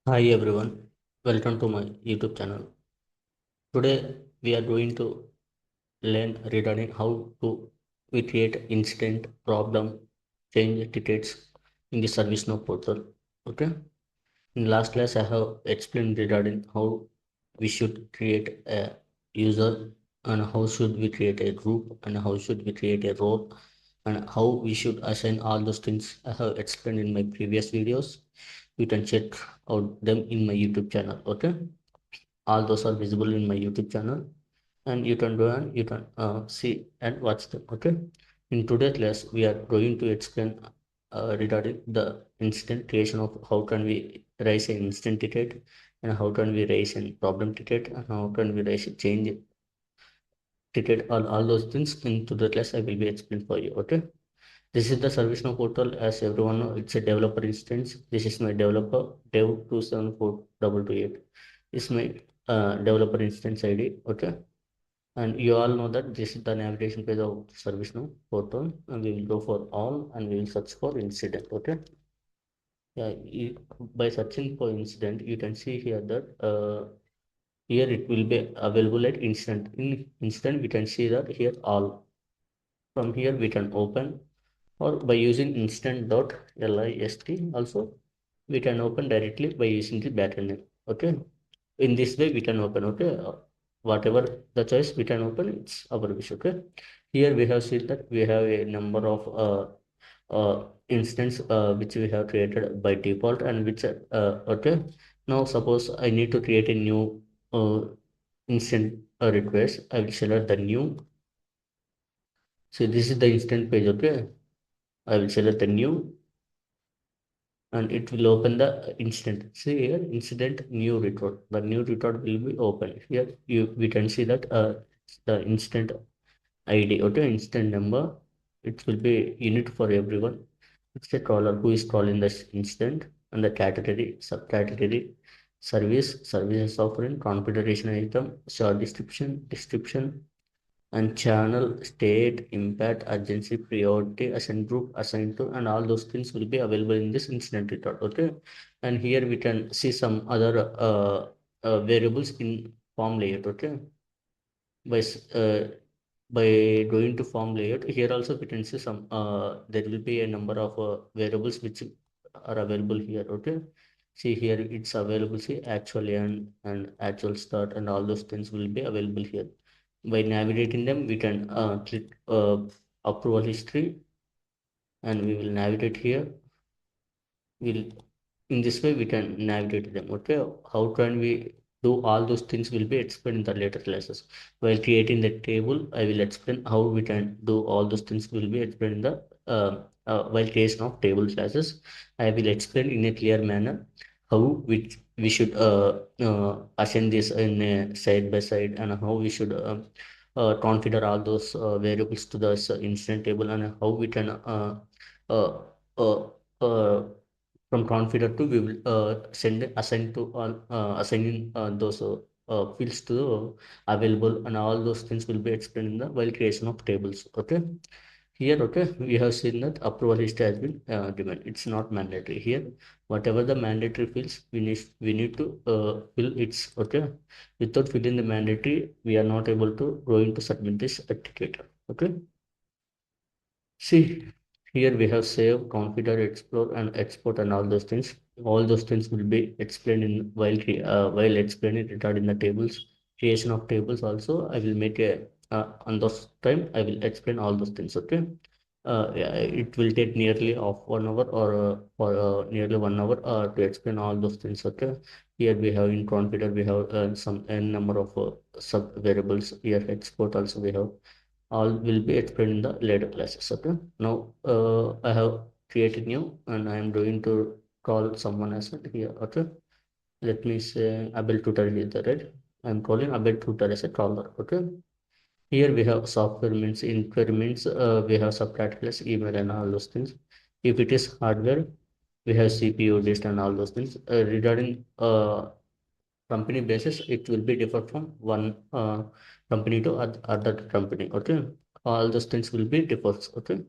Hi everyone, welcome to my YouTube channel. Today we are going to learn regarding how to we create instant problem change tickets in the ServiceNow portal. Okay. In last class I have explained regarding how we should create a user and how should we create a group and how should we create a role and how we should assign all those things I have explained in my previous videos. You can check out them in my YouTube channel. Okay, all those are visible in my YouTube channel, and you can go and you can see and watch them. Okay, in today's class we are going to explain regarding the instant creation of how can we raise an instant ticket and how can we raise a problem ticket and how can we raise a change ticket. All those things in today's class I will be explaining for you. Okay, this is the ServiceNow portal. As everyone know, it's a developer instance. This is my developer dev 274228. Is my developer instance ID. Okay, and you all know that this is the navigation page of ServiceNow portal, and we will go for all and we will search for incident. Okay, yeah, by searching for incident, you can see here that here it will be available at incident. In incident, we can see that here all. From here we can open, or by using instant.list also we can open directly by using the backend name. Okay, in this way we can open. Okay, whatever the choice we can open, it's our wish. Okay, here we have seen that we have a number of instance which we have created by default and which okay, now suppose I need to create a new instant request. I will select the new. So this is the instant page. Okay, I will select the new and it will open the instant. See here, incident new record. The new record will be open. Here we can see that the instant ID, okay, instant number. It will be unique for everyone. It's a caller who is calling this instant, and the category, subcategory, services offering, configuration item, short description, and channel, state, impact, urgency, priority, assign group, assign to, and all those things will be available in this incident record. Okay, and here we can see some other variables in form layout. Okay, by by going to form layout, here also we can see some there will be a number of variables which are available here. Okay, see here it's available. See actual and actual start and all those things will be available here. By navigating them, we can click approval history, and we will navigate here. We'll In this way we can navigate them. Okay, how can we do all those things will be explained in the later classes. While creating the table, I will explain how we can do all those things will be explained in the while creation of table classes. I will explain in a clear manner how we should assign this in a side by side, and how we should configure all those variables to the instance table, and how we can uh, uh, uh, from configure to we will send assign to all assigning those fields to available, and all those things will be explained in the while creation of tables. Okay, here, okay, we have seen that approval history has been given. It's not mandatory here. Whatever the mandatory fields we need to fill. It's okay. Without filling the mandatory, we are not able to going to submit this certificate. Okay, see, here we have save, configure, explore, and export, and all those things. All those things will be explained in while explaining regarding the tables, creation of tables. Also, I will make a on those time I will explain all those things. Okay, yeah, it will take nearly of 1 hour or nearly 1 hour to explain all those things. Okay, here we have in configure we have some n number of sub variables. Here export also we have all will be explained in the later classes. Okay, now I have created new and I am going to call someone as well here. Okay, let me say Abel Tutor is the right. I'm calling Abel Tutor as a caller. Okay, here we have software means increments, we have subcategories, email, and all those things. If it is hardware, we have CPU, disk, and all those things. Regarding company basis, it will be different from one company to other company. Okay, all those things will be different. Okay,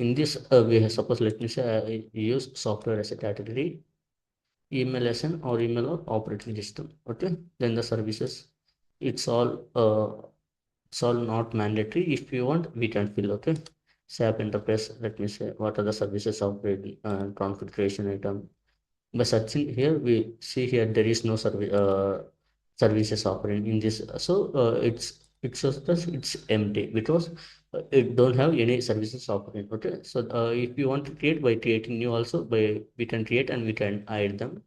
in this we have, suppose let me say I use software as a category. email SN or email or operating system. Okay, then the services, it's all it's all not mandatory. If you want, we can fill. Okay, SAP enterprise, let me say what are the services operating configuration item. By searching here, we see here there is no services offering in this. So it shows that it's empty because it don't have any services offering. Okay, so if you want to create, by creating new also, by we can create and we can hide them,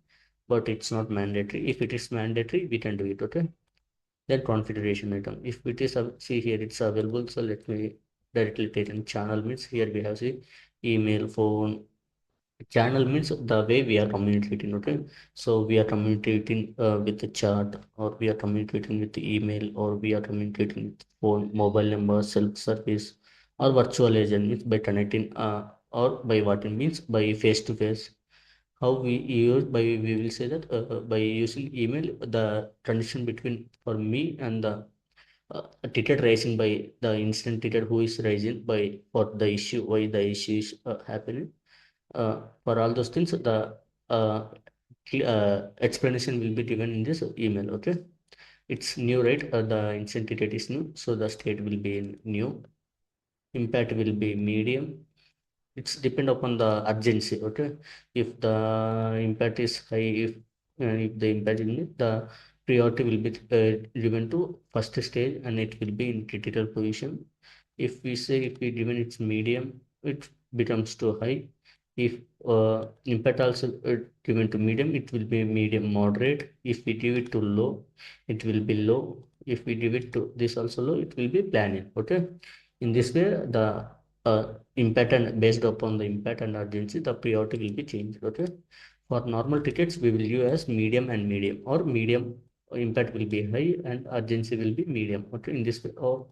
but it's not mandatory. If it is mandatory, we can do it. Okay, then configuration item, if it is see here it's available, so let me directly take in channel. Means here we have, see, email, phone. Channel means the way we are communicating. Okay, so we are communicating with the chat, or we are communicating with the email, or we are communicating with phone, mobile number, self service, or virtual agent, means by connecting, or by what it means by face to face. How we use, by we will say that by using email, the connection between for me and the ticket raising, by the instant ticket who is raising by for the issue, why the issue is happening, for all those things, the uh, explanation will be given in this email. Okay, it's new, right? The instant ticket is new, so the state will be in new. Impact will be medium. It's depend upon the urgency. Okay, if the impact is high, if the impact is mid, the priority will be given to first stage and it will be in critical position. If we say, if we given it's medium, it becomes too high. If impact also given to medium, it will be medium moderate. If we give it to low, it will be low. If we give it to this also low, it will be planning. Okay, in this way, the impact, and based upon the impact and urgency, the priority will be changed. Okay, for normal tickets, we will use as medium and medium, or medium impact will be high and urgency will be medium. Okay, in this way, or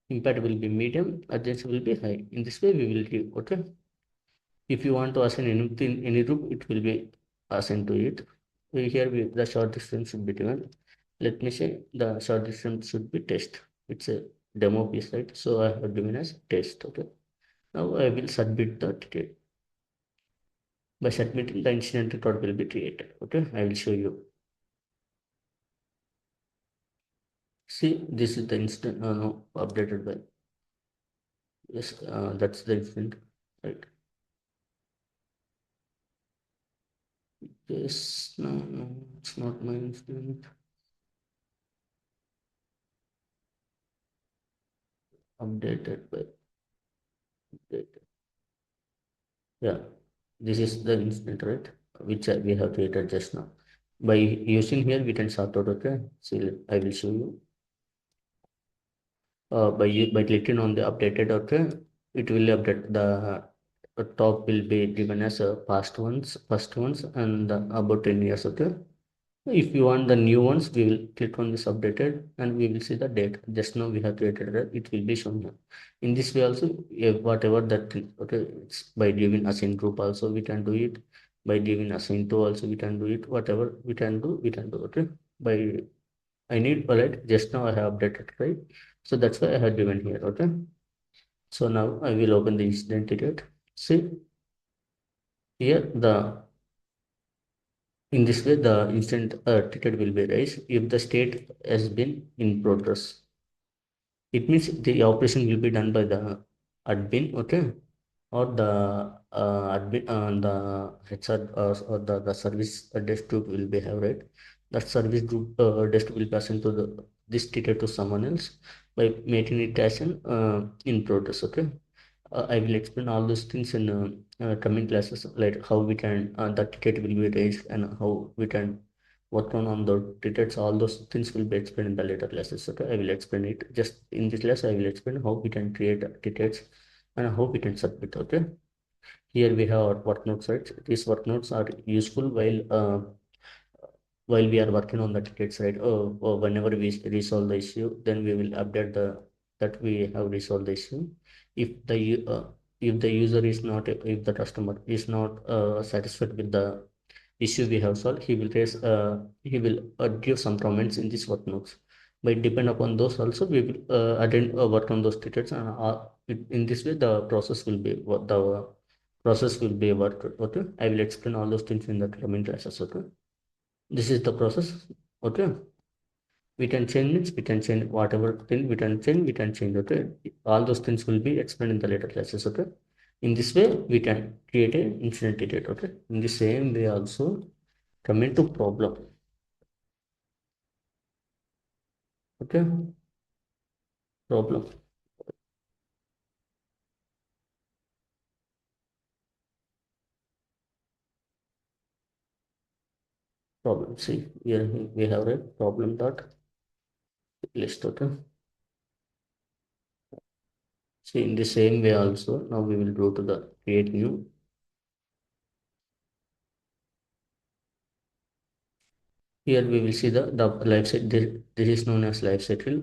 impact will be medium, urgency will be high. In this way, we will give. Okay, if you want to assign anything, any group, it will be assigned to it. Here, the short distance should be given. Let me say the short distance should be test. It's a demo piece, right? So I have given as test. Okay. Now I will submit the ticket. By submitting, the incident record will be created. Okay, I will show you. See, this is the incident. No, updated by. Yes, that's the incident. Right. Yes, no, no, it's not my incident. Updated by. Updated. Yeah, this is the incident, right? Which we have created just now. By using here, we can sort out. Okay, see, I will show you. By clicking on the updated. Okay, it will update the top will be given as first ones, and about 10 years. Okay, if you want the new ones, we will click on this updated and we will see the date. Just now we have created it, it will be shown here. In this way also, whatever that thing. Okay, it's by giving assign group also we can do it. By giving assign to also we can do it. Whatever we can do, we can do. Okay, by I need palette. Just now I have updated, right? So that's why I have given here. Okay. So now I will open the incident ticket. See here, the in this way the incident ticket will be raised if the state has been in progress. It means the operation will be done by the admin. Okay, or the admin, the HR, or the service desk group will be have, right. That service group desk will pass into the this ticket to someone else by making it as an in progress. Okay, I will explain all those things in coming classes, like how we can the ticket will be raised and how we can work on the tickets. All those things will be explained in the later classes. Okay, I will explain it. Just in this class, I will explain how we can create tickets and how we can submit. Okay, here we have our work notes, right? These work notes are useful while we are working on the tickets, right? Or whenever we resolve the issue, then we will update the that we have resolved the issue. If the if the user is not, if the customer is not satisfied with the issue we have solved, he will give some comments in this work notes. By depend upon those also, we will attend work on those tickets, and in this way the process will be the process will be worked. Okay, I will explain all those things in the coming classes. Okay, this is the process. Okay, we can change it, we can change whatever thing we can change. Okay, all those things will be explained in the later classes. Okay, in this way we can create an incident ticket. Okay, in the same way also come into problem. Okay, problem. See here we have a problem dot list. Okay, see in the same way also now we will go to the create new. Here we will see the life cycle. This is known as life cycle.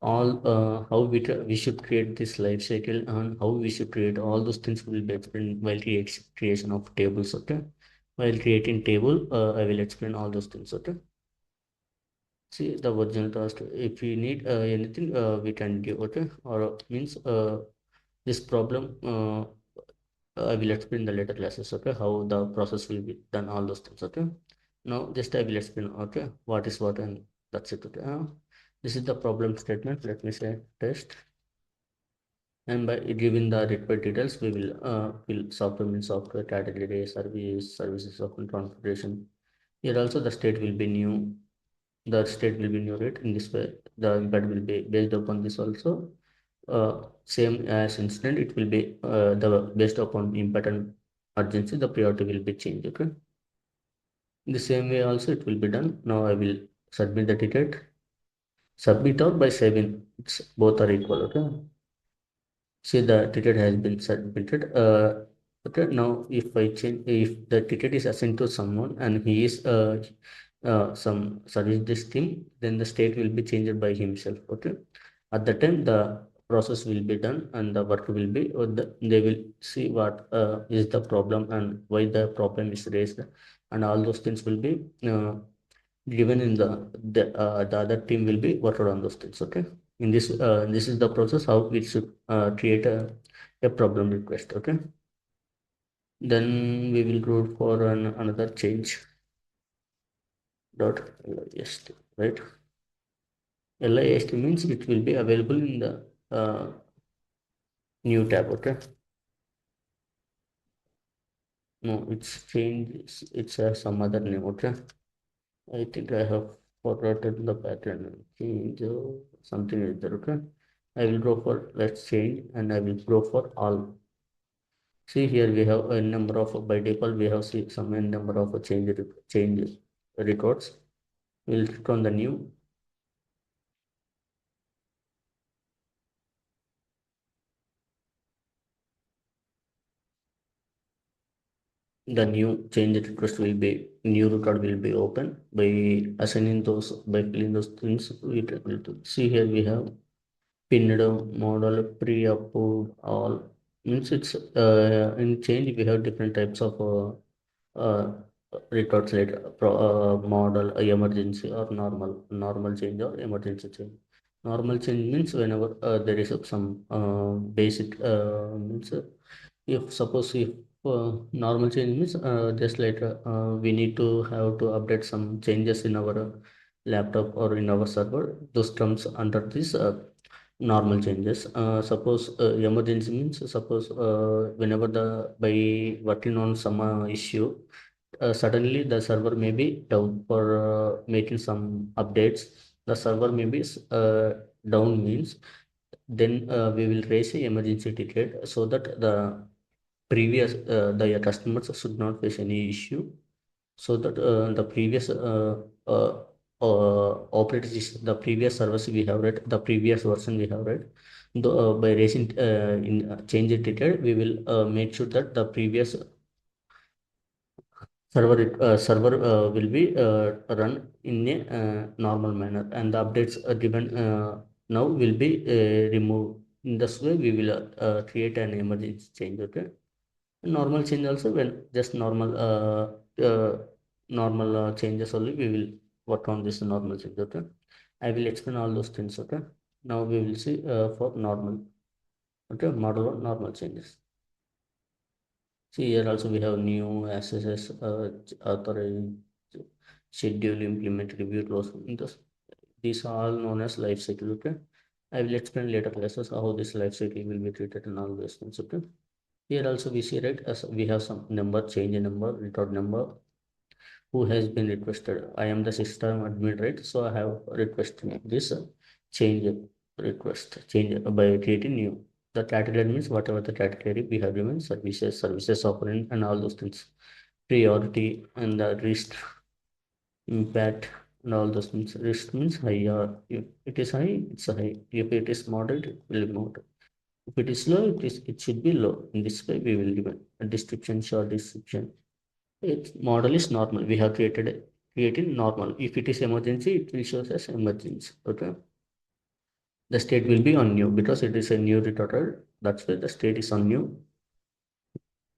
All how we should create this life cycle and how we should create all those things will be explained while creation of tables. Okay, while creating table I will explain all those things. Okay, see the original task. If we need anything we can give. Okay, or means this problem I will explain the later classes. Okay, how the process will be done, all those things. Okay, now just I will explain. Okay, what is what, and that's it. Okay, this is the problem statement. Let me say test. And by giving the required details, we will fill software means software category, services of configuration. Here also the state will be new. The state will be new, right? In this way, the impact will be based upon this also. Same as incident, it will be the based upon impact and urgency, the priority will be changed. Okay. In the same way also it will be done. Now I will submit the ticket. Submit or by saving. It's both are equal. Okay. See the ticket has been submitted. Okay, now if I change, if the ticket is assigned to someone and he is some service desk team, then the state will be changed by himself. Okay, at the time the process will be done and the work will be, or they will see what is the problem and why the problem is raised, and all those things will be given in the other team will be worked on those things. Okay, in this is the process how we should create a problem request. Okay, then we will go for another change dot list, right? list means it will be available in the new tab. Okay, no, it's change, it's some other name. Okay, I think I have forgotten the pattern. Change something is there. Okay, I will go for let's change and I will go for all. See here we have a number of by default we have see some n number of change records. We'll click on the new. The new change request will be new record will be open by assigning those by filling those things. We will see here we have pinned model pre-approved all means it's in change we have different types of records like model emergency or normal change or emergency change. Normal change means whenever there is some basic means if suppose if normal change means just like we need to have to update some changes in our laptop or in our server, those comes under this normal changes. Suppose emergency means suppose whenever the by working on some issue, suddenly the server may be down for making some updates. The server may be down means then we will raise a emergency ticket so that the customers should not face any issue, so that the previous the previous service we have read, the previous version we have read, by raising in change it ticket, we will make sure that the previous server will be run in a normal manner, and the updates given now will be removed. In this way we will create an emergency change. Okay, normal change also when just normal changes only we will work on this normal change. Okay, I will explain all those things. Okay, now we will see for normal. Okay, model on normal changes. See here also we have new accesses, authorize, schedule, implement, review, close. These are all known as life cycle. Okay, I will explain later classes how this life cycle will be treated and all those things. Okay, here also we see right as we have some number, change number, record number, who has been requested. I am the system admin, right? So I have requested this change request, change by creating new. The category means whatever the category we have given, services, services offering, and all those things. Priority and the risk, impact, and all those things. Risk means high, or if it is high, it's a high. If it is moderate, it will be moderate. If it is low, it should be low. In this way, we will give a description, short description. Its model is normal. We have created normal. If it is emergency, it will show as emergency. Okay. The state will be on new because it is a new retorted. That's why the state is on new.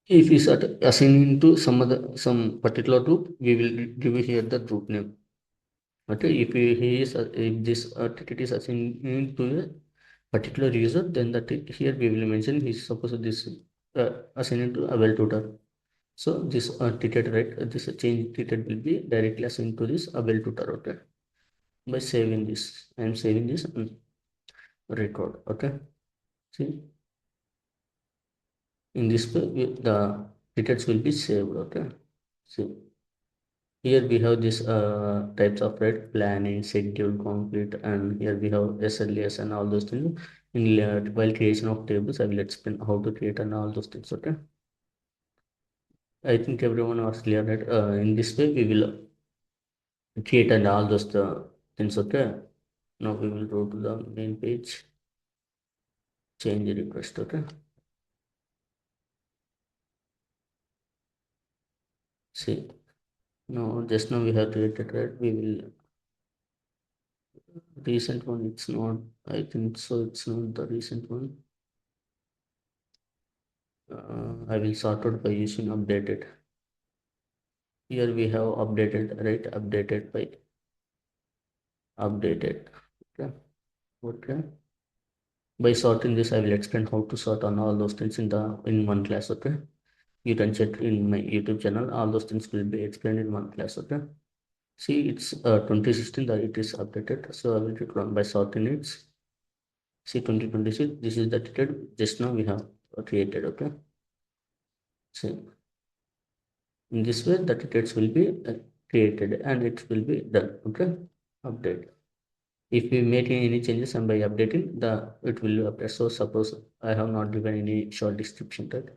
If we start assigning to some particular group, we will give here the group name. Okay. He is if this ticket is assigned to a particular user, then here we will mention he's supposed this assigned to a well tutor. So this ticket, right? This change ticket will be directly assigned to this able tutor. Okay. By saving this, I am saving this record. Okay. See, in this way, the tickets will be saved. Okay. See, here we have this types of right planning, schedule, complete, and here we have SLAs and all those things. In while creation of tables, I will explain how to create and all those things. Okay. I think everyone was clear that in this way we will create and all those things. Okay. Now we will go to the main page, change the request. Okay. See, now just now we have created, right? We will recent one. It's not. I think so. It's not the recent one. I will sort out by using updated. Here we have updated, right? Updated by updated. Okay. Okay. By sorting this, I will explain how to sort on all those things in one class. Okay. You can check in my YouTube channel. All those things will be explained in one class. Okay. See, it's 2016 that it is updated. So I will click on by sorting it. See, 2026. This is the ticket just now we have created. Okay. See, in this way, the tickets will be created and it will be done. Okay. Update. If we make any changes and by updating it will update. So suppose I have not given any short description, right?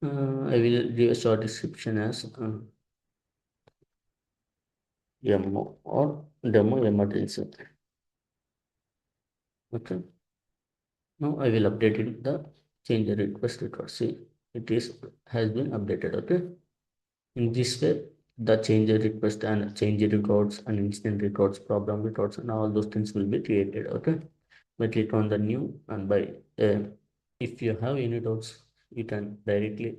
I will give a short description as demo or demo emergency. Okay. Now I will update it the change the request record. See, it is has been updated. Okay. In this way, the change request and change records and incident records, problem records, and all those things will be created. Okay. By click on the new and by if you have any doubts, you can directly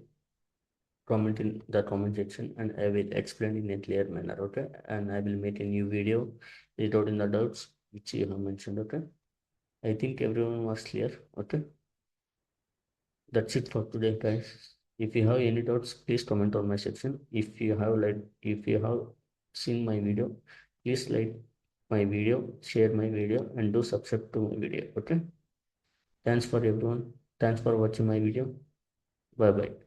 comment in the comment section and I will explain in a clear manner. Okay. And I will make a new video without in the doubts which you have mentioned. Okay. I think everyone was clear. Okay. That's it for today, guys. If you have any doubts, please comment on my section. If you have seen my video, please like my video, share my video, and do subscribe to my video. Okay. Thanks for everyone. Thanks for watching my video. Bye bye.